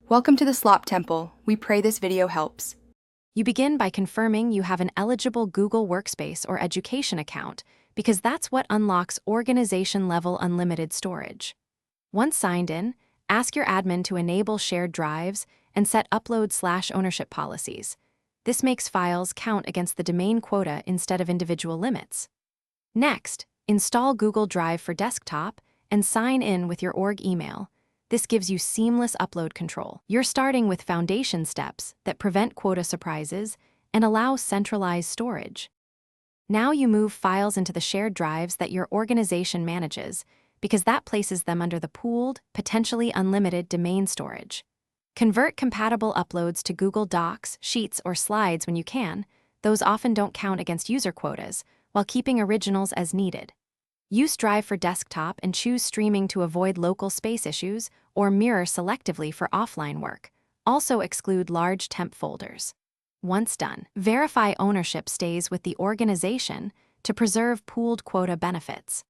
Welcome to the Slop Temple. We pray this video helps. You begin by confirming you have an eligible Google Workspace or Education account because that's what unlocks organization-level unlimited storage. Once signed in, ask your admin to enable shared drives and set upload/ownership policies. This makes files count against the domain quota instead of individual limits. Next, install Google Drive for desktop and sign in with your org email. This gives you seamless upload control. You're starting with foundation steps that prevent quota surprises and allow centralized storage. Now you move files into the shared drives that your organization manages, because that places them under the pooled, potentially unlimited domain storage. Convert compatible uploads to Google Docs, Sheets, or Slides when you can. Those often don't count against user quotas, while keeping originals as needed. Use Drive for desktop and choose streaming to avoid local space issues or mirror selectively for offline work. Also exclude large temp folders. Once done, verify ownership stays with the organization to preserve pooled quota benefits.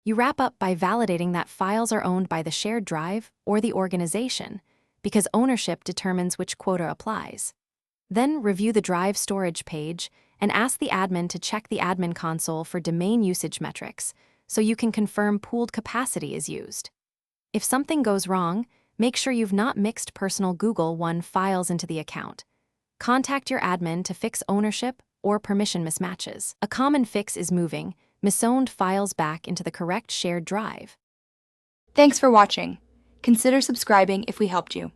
You wrap up by validating that files are owned by the shared drive or the organization, because ownership determines which quota applies. Then review the drive storage page and ask the admin to check the admin console for domain usage metrics so you can confirm pooled capacity is used. If something goes wrong, make sure you've not mixed personal Google One files into the account. Contact your admin to fix ownership or permission mismatches. A common fix is moving misowned files back into the correct shared drive. Thanks for watching. Consider subscribing if we helped you.